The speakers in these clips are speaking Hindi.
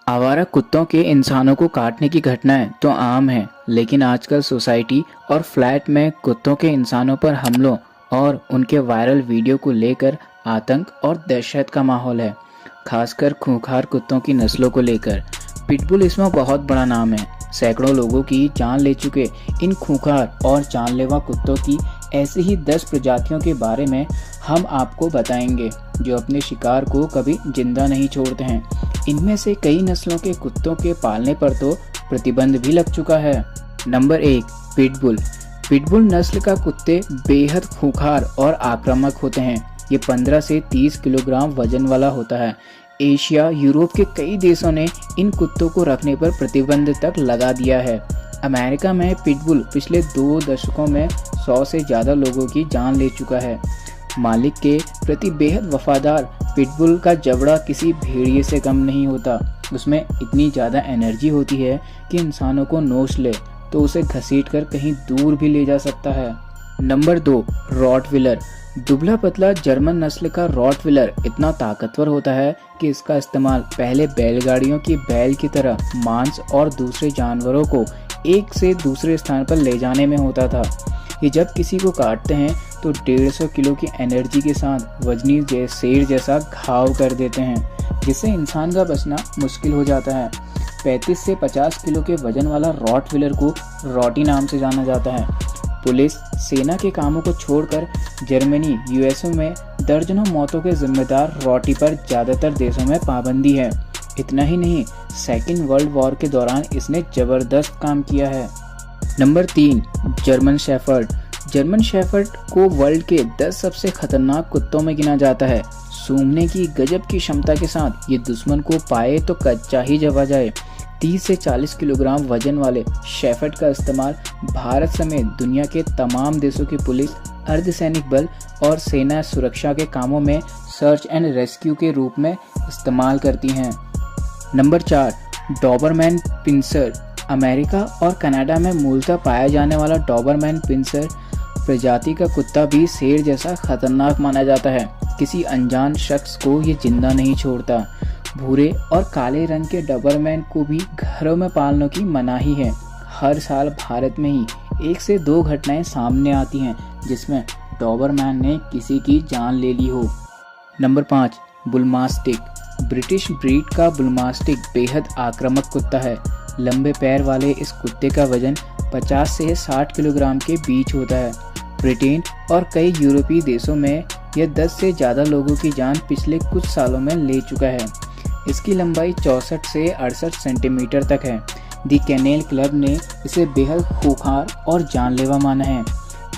आवारा कुत्तों के इंसानों को काटने की घटनाएं तो आम हैं, लेकिन आजकल सोसाइटी और फ्लैट में कुत्तों के इंसानों पर हमलों और उनके वायरल वीडियो को लेकर आतंक और दहशत का माहौल है, खासकर खूंखार कुत्तों की नस्लों को लेकर। पिटबुल इसमें बहुत बड़ा नाम है। सैकड़ों लोगों की जान ले चुके इन खूंखार और जानलेवा कुत्तों की ऐसी ही 10 प्रजातियों के बारे में हम आपको बताएंगे, जो अपने शिकार को कभी जिंदा नहीं छोड़ते हैं। इनमें से कई नस्लों के कुत्तों के पालने पर तो प्रतिबंध भी लग चुका है। Number 1, pitbull. पिटबुल नस्ल का कुत्ते बेहद खूंखार और आक्रामक होते हैं। ये 15 से 30 किलोग्राम वजन वाला होता है। एशिया, यूरोप के कई देशों ने इन कुत्तों को रखने पर प्रतिबंध तक लगा दिया है। अमेरिका में पिटबुल पिछले 2 दशकों में 100 से ज़्यादा लोगों की जान ले चुका है। मालिक के प्रति बेहद वफादार पिटबुल का जबड़ा किसी भेड़िए से कम नहीं होता। उसमें इतनी ज़्यादा एनर्जी होती है कि इंसानों को नोच ले तो उसे घसीटकर कहीं दूर भी ले जा सकता है। Number 2, Rottweiler. दुबला पतला जर्मन नस्ल का रॉटविलर इतना ताकतवर होता है कि इसका इस्तेमाल पहले बैलगाड़ियों की बैल की तरह मांस और दूसरे जानवरों को एक से दूसरे स्थान पर ले जाने में होता था। ये जब किसी को काटते हैं तो 150 किलो की एनर्जी के साथ वजनी शेर जैसा घाव कर देते हैं, जिससे इंसान का बचना मुश्किल हो जाता है। 35 से 50 किलो के वजन वाला रॉटविलर को रॉटी नाम से जाना जाता है। पुलिस, सेना के कामों को छोड़कर जर्मनी, यूएसए में दर्जनों मौतों के जिम्मेदार रॉटी पर ज़्यादातर देशों में पाबंदी है। इतना ही नहीं, सेकेंड वर्ल्ड वॉर के दौरान इसने जबरदस्त काम किया है। Number 3, German shepherd. German shepherd को वर्ल्ड के 10 सबसे खतरनाक कुत्तों में गिना जाता है। सूंघने की गजब की क्षमता के साथ ये दुश्मन को पाए तो कच्चा ही चबा जाए। 30 से 40 किलोग्राम वजन वाले शेफर्ड का इस्तेमाल भारत समेत दुनिया के तमाम देशों की पुलिस, अर्धसैनिक बल और सेना सुरक्षा के कामों में सर्च एंड रेस्क्यू के रूप में इस्तेमाल करती हैं। Number 4, Doberman pinscher. अमेरिका और कनाडा में मूलतः पाया जाने वाला डॉबरमैन पिंसर प्रजाति का कुत्ता भी शेर जैसा खतरनाक माना जाता है। किसी अनजान शख्स को ये जिंदा नहीं छोड़ता। भूरे और काले रंग के डॉबरमैन को भी घरों में पालने की मनाही है। हर साल भारत में ही 1 से 2 घटनाएं सामने आती हैं जिसमें डॉबरमैन ने किसी की जान ले ली हो। नंबर 5, बुलमास्टिक। ब्रिटिश ब्रीड का बुलमास्टिक बेहद आक्रामक कुत्ता है। लंबे पैर वाले इस कुत्ते का वजन 50 से 60 किलोग्राम के बीच होता है। ब्रिटेन और कई यूरोपीय देशों में यह 10 से ज़्यादा लोगों की जान पिछले कुछ सालों में ले चुका है। इसकी लंबाई 64 से 68 सेंटीमीटर तक है। दी कैनेल क्लब ने इसे बेहद खूंखार और जानलेवा माना है।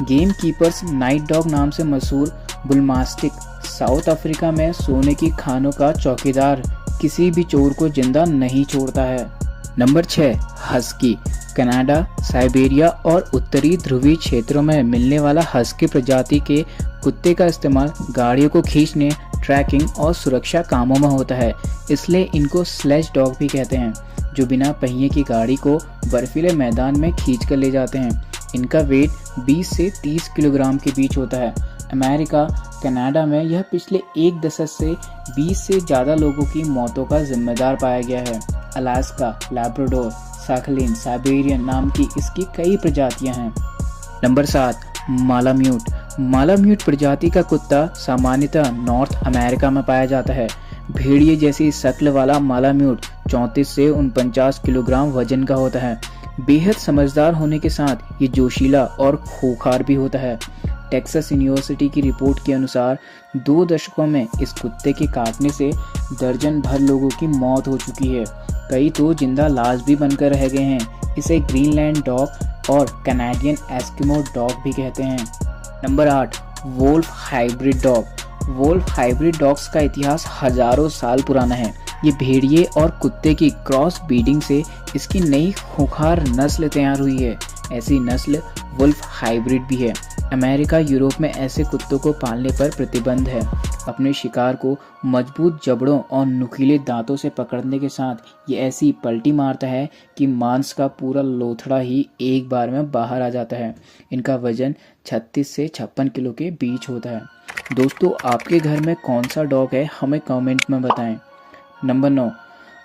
गेम कीपर्स नाइट डॉग नाम से मशहूर बुलमास्टिक साउथ अफ्रीका में सोने की खानों का चौकीदार किसी भी चोर को जिंदा नहीं छोड़ता है। Number 6, husky. कनाडा, साइबेरिया और उत्तरी ध्रुवीय क्षेत्रों में मिलने वाला हस्की प्रजाति के कुत्ते का इस्तेमाल गाड़ियों को खींचने, ट्रैकिंग और सुरक्षा कामों में होता है। इसलिए इनको स्लेज डॉग भी कहते हैं, जो बिना पहिए की गाड़ी को बर्फीले मैदान में खींच कर ले जाते हैं। इनका वेट 20 से 30 किलोग्राम के बीच होता है। अमेरिका, कनाडा में यह पिछले 1 दशक से 20 से ज़्यादा लोगों की मौतों का जिम्मेदार पाया गया है। अलास्का, लैब्राडोर, साखलिन, साइबेरियन नाम की इसकी कई प्रजातियां हैं। Number 7, malamute. मालाम्यूट प्रजाति का कुत्ता सामान्यतः नॉर्थ अमेरिका में पाया जाता है। भेड़िए जैसी शक्ल वाला मालाम्यूट 34 से 49 किलोग्राम वजन का होता है। बेहद समझदार होने के साथ ये जोशीला और खूंखार भी होता है। टेक्सास यूनिवर्सिटी की रिपोर्ट के अनुसार 2 दशकों में इस कुत्ते के काटने से दर्जन भर लोगों की मौत हो चुकी है। कई तो जिंदा लाश भी बनकर रह गए हैं। इसे ग्रीनलैंड डॉग और कनाडियन एस्किमो डॉग भी कहते हैं। Number 8, wolf hybrid dog. Wolf hybrid dogs का इतिहास हजारों साल पुराना है। ये भेड़िए और कुत्ते की क्रॉस ब्रीडिंग से इसकी नई खूंखार नस्ल तैयार हुई है। ऐसी नस्ल वुल्फ हाइब्रिड भी है। अमेरिका, यूरोप में ऐसे कुत्तों को पालने पर प्रतिबंध है। अपने शिकार को मजबूत जबड़ों और नुकीले दांतों से पकड़ने के साथ ये ऐसी पलटी मारता है कि मांस का पूरा लोथड़ा ही एक बार में बाहर आ जाता है। इनका वजन 36 से 56 किलो के बीच होता है। दोस्तों, आपके घर में कौन सा डॉग है, हमें कमेंट में बताएं। Number 9,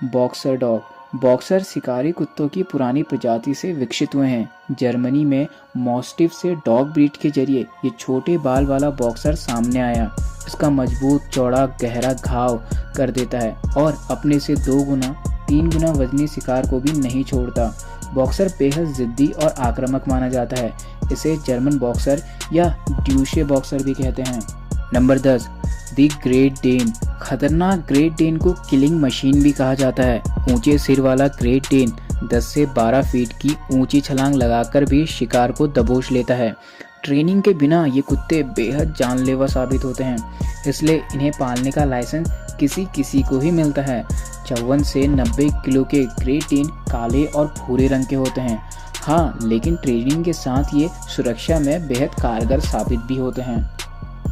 boxer dog. बॉक्सर शिकारी कुत्तों की पुरानी प्रजाति से विकसित हुए हैं। जर्मनी में मॉस्टिफ से डॉग ब्रीड के जरिए ये छोटे बाल वाला बॉक्सर सामने आया। इसका मजबूत चौड़ा गहरा घाव कर देता है और अपने से 2 गुना 3 गुना वजनी शिकार को भी नहीं छोड़ता। बॉक्सर बेहद जिद्दी और आक्रामक माना जाता है। इसे जर्मन बॉक्सर या ड्यूशे बॉक्सर भी कहते हैं। Number 10, the great Dane. खतरनाक ग्रेट डेन को किलिंग मशीन भी कहा जाता है। ऊंचे सिर वाला ग्रेट डेन 10 से 12 फीट की ऊंची छलांग लगाकर भी शिकार को दबोच लेता है। ट्रेनिंग के बिना ये कुत्ते बेहद जानलेवा साबित होते हैं, इसलिए इन्हें पालने का लाइसेंस किसी किसी को ही मिलता है। 54 से 90 किलो के ग्रेट डेन काले और भूरे रंग के होते हैं। हाँ, लेकिन ट्रेनिंग के साथ ये सुरक्षा में बेहद कारगर साबित भी होते हैं।